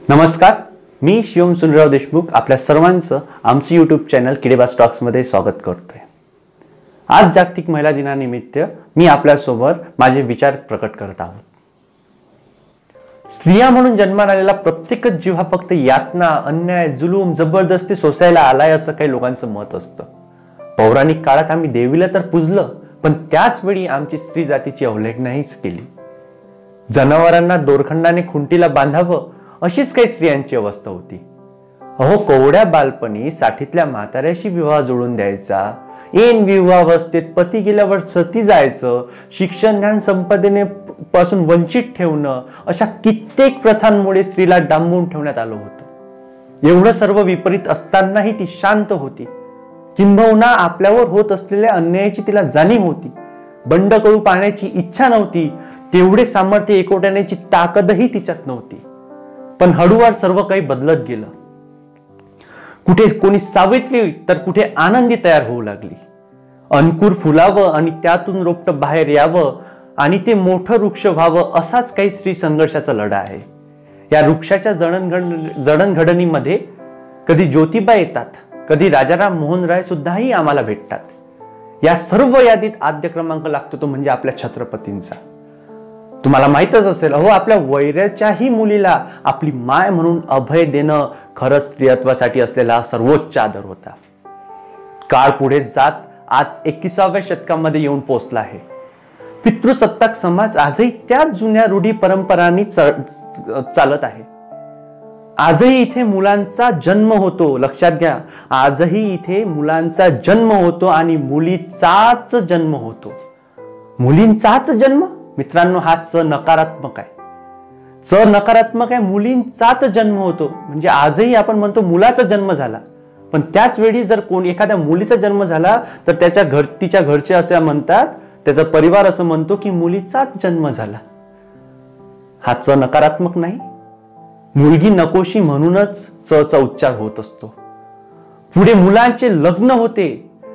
नमस्कार, मी शिवम सुनीलराव देशमुख आपल्या सर्वांचं आमचं यूट्यूब चॅनल किडेबा स्टॉक्समध्ये स्वागत करतोय। आज जागतिक महिला दिनानिमित्त मी आपल्यासोबत माझे विचार प्रकट करत आहोत। स्त्रिया म्हणून जन्माला आलेला प्रत्येकच जीव हा फक्त यातना, अन्याय, जुलूम, जबरदस्ती सोसायला आलाय असं काही लोकांचं मत असतं। पौराणिक काळात आम्ही देवीला तर पूजलं, पण त्याच वेळी आमची स्त्री जातीची अवहेलनाच केली। जनावरांना दोरखंडाने खुंटीला बांधावं अशीच काही स्त्रियांची अवस्था होती। अहो, कोवड्या बालपणी साठीतल्या म्हाताऱ्याशी विवाह जोडून द्यायचा, ऐन विवाहावस्थेत पती गेल्यावर सती जायचं, शिक्षण ज्ञान संपादने पासून वंचित ठेवणं, अशा कित्येक प्रथांमुळे स्त्रीला डांबून ठेवण्यात आलं होतं। एवढं सर्व विपरीत असतानाही ती शांत होती, किंबहुना आपल्यावर होत असलेल्या अन्यायाची तिला जाणीव होती। बंड करू पाहण्याची इच्छा नव्हती, तेवढे सामर्थ्य एकवटण्याची ताकदही तिच्यात नव्हती। पण हळूवार सर्व काही बदलत गेलं। कुठे कोणी सावित्री तर कुठे आनंदी तयार होऊ लागली। अंकुर फुलावं आणि त्यातून रोपट बाहेर यावं आणि ते मोठं वृक्ष व्हावं, असाच काही स्त्री संघर्षाचा लढा आहे। या वृक्षाच्या जडणघडणीमध्ये कधी ज्योतिबा येतात, कधी राजाराम मोहन राय सुद्धाही आम्हाला भेटतात। या सर्व यादीत आद्य क्रमांक लागतो तो म्हणजे आपल्या छत्रपतींचा। तुम्हाला माहितच असेल, अहो, आपल्या वैऱ्याच्याही मुलीला आपली माय म्हणून अभय देणं खरं स्त्रियत्वासाठी असलेला सर्वोच्च आदर होता। काळ पुढे जात आज 21व्या शतकामध्ये येऊन पोहोचला आहे। पितृसत्ताक समाज आजही त्याच जुन्या रूढी परंपरांनी चालत आहे। आजही इथे मुलांचा जन्म होतो, लक्षात घ्या, आजही इथे मुलांचा जन्म होतो आणि मुलीचाच जन्म होतो। मुलींचाच जन्म मित्रांनो, हा च नकारात्मक आहे। च नकारात्मक आहे, मुलींचाच जन्म होतो म्हणजे आजही आपण म्हणतो मुलाचा जन्म झाला, पण त्याच वेळी जर कोण एखाद्या मुलीचा जन्म झाला तर तिच्या घरचे असे म्हणतात, त्याचा परिवार असं म्हणतो की मुलीचाच जन्म झाला। हा च नकारात्मक नाही, मुलगी नकोशी म्हणूनच च चा उच्चार होत असतो। पुढे मुलांचे लग्न होते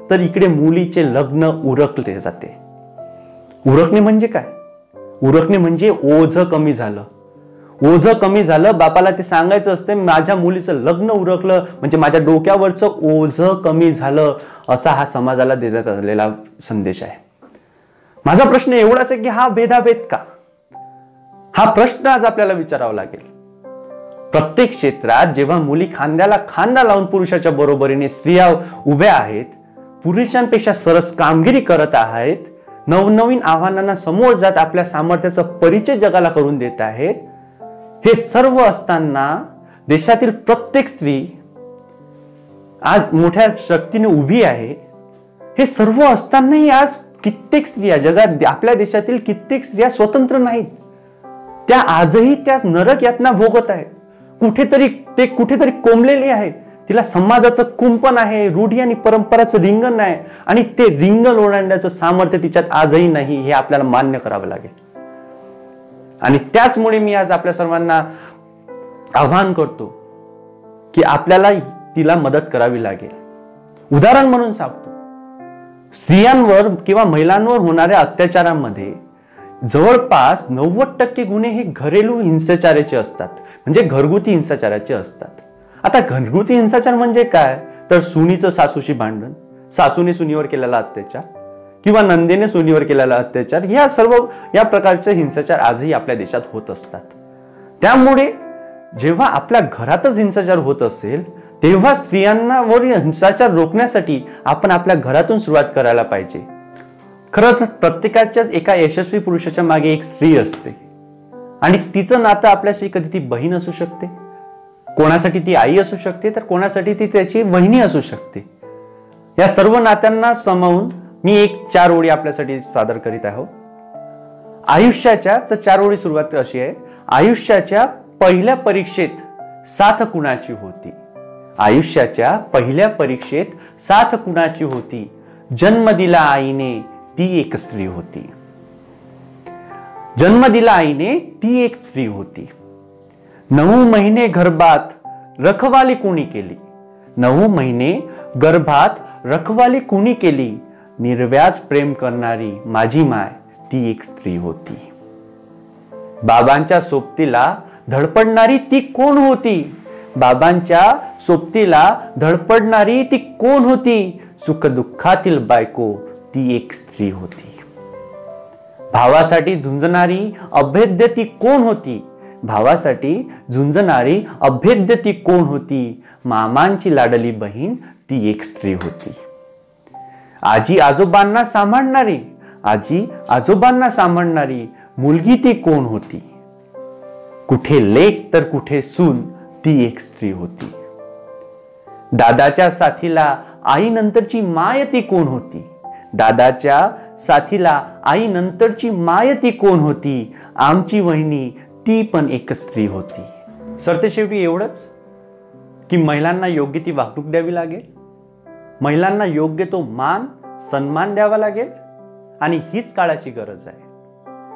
तर इकडे मुलीचे लग्न उरकले जाते। उरकणे म्हणजे काय? उरकणे म्हणजे ओझं कमी झालं। ओझं कमी झालं, बापाला ते सांगायचं असते, माझ्या मुलीचं लग्न उरकलं म्हणजे माझ्या डोक्यावरचं ओझं कमी झालं, असा हा समाजाला देण्यात आलेला संदेश आहे। माझा प्रश्न एवढाच आहे की हा भेदाभेद का? हा प्रश्न आज आपल्याला विचारावा लागेल। प्रत्येक क्षेत्रात जेव्हा मुली खांद्याला खांदा लावून पुरुषाच्या बरोबरीने स्त्रिया उभ्या आहेत, पुरुषांपेक्षा सरस कामगिरी करत आहेत, नवनवीन आव्हानांना समोर जात आपल्या सामर्थ्याचा परिचय जगाला करून देत आहेत, हे सर्व असताना देशातील प्रत्येक स्त्री आज मोठ्या शक्तीने उभी आहे। हे सर्व असतानाही आज कित्येक स्त्रिया जगात, आपल्या देशातील कित्येक स्त्रिया स्वतंत्र नाहीत। त्या आजही त्या नरक यातना भोगत आहेत। कुठेतरी कोंबलेली आहे, तिला समाजाचं कुंपण आहे, रूढी आणि परंपराचं रिंगण आहे आणि ते रिंगण ओलांडण्याचं सामर्थ्य तिच्यात आजही नाही, हे आपल्याला मान्य करावं लागेल। आणि त्याचमुळे मी आज आपल्या सर्वांना आवाहन करतो की आपल्याला तिला मदत करावी लागेल। उदाहरण म्हणून सांगतो, स्त्रियांवर किंवा महिलांवर होणाऱ्या अत्याचारांमध्ये जवळपास 90% गुन्हे हे घरेलू हिंसाचाराचे असतात, म्हणजे घरगुती हिंसाचाराचे असतात। आता घरगुती हिंसाचार म्हणजे काय? तर सुनीचं सासूशी भांडण, सासूने सुनीवर केलेला अत्याचार किंवा नंदेने सुनीवर केलेला अत्याचार, या प्रकारचे हिंसाचार आजही आपल्या देशात होत असतात। त्यामुळे जेव्हा आपल्या घरातच हिंसाचार होत असेल तेव्हा स्त्रियांवर हिंसाचार रोखण्यासाठी आपण आपल्या घरातून सुरुवात करायला पाहिजे। खरंच प्रत्येकाच्याच एका यशस्वी पुरुषाच्या मागे एक स्त्री असते आणि तिचं नातं आपल्याशी कधी ती बहीण असू शकते, कोणासाठी ती आई असू शकते, तर कोणासाठी ती त्याची वहिनी असू शकते। या सर्व नात्यांना सामावून मी एक 4 ओळी आपल्यासाठी सादर करीत आहोत। आयुष्याच्या 4 ओळी सुरुवात अशी आहे, आयुष्याच्या पहिल्या परीक्षेत साथ कुणाची होती? आयुष्याच्या पहिल्या परीक्षेत साथ कुणाची होती? जन्म दिला आईने ती एक स्त्री होती। जन्म दिला आईने ती एक स्त्री होती। 9 महिने गर्भात रखवाली कुणी केली? 9 महिने गर्भात रखवाली कुणी केली? निर्व्याज प्रेम करणारी माझी माय ती एक स्त्री होती। बाबांच्या सोबतीला धडपडणारी ती कोण होती? बाबांच्या सोबतीला धडपडणारी ती कोण होती? सुखदुःखातील बायको ती एक स्त्री होती. भावासाठी झुंजणारी अभेद्य ती कोण होती? भावासाठी झुंजणारी अभेद्य ती कोण होती? मामांची लाडली बहीण ती एक स्त्री होती. आजी आजोबांना सांभाळणारी मुलगी ती कोण होती? कुठे लेक तर कुठे सून ती एक स्त्री होती. दादाच्या साथीला आईनंतरची माय ती कोण होती? दादाच्या साथीला आईनंतरची माय ती कोण होती? आमची वहिनी ती पण एक स्त्री होती. सरतेशेवटी एवढंच की महिलांना योग्य ती वागणूक द्यावी लागेल, महिलांना योग्य तो मान सन्मान द्यावा लागेल आणि हीच काळाची गरज आहे.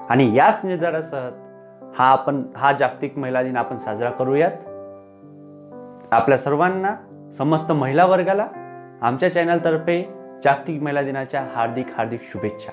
आणि याच निर्धारासह हा जागतिक महिला दिन आपण साजरा करूयात. आपल्या सर्वांना, समस्त महिला वर्गाला आमच्या चॅनलतर्फे जागतिक महिला दिनाच्या हार्दिक शुभेच्छा.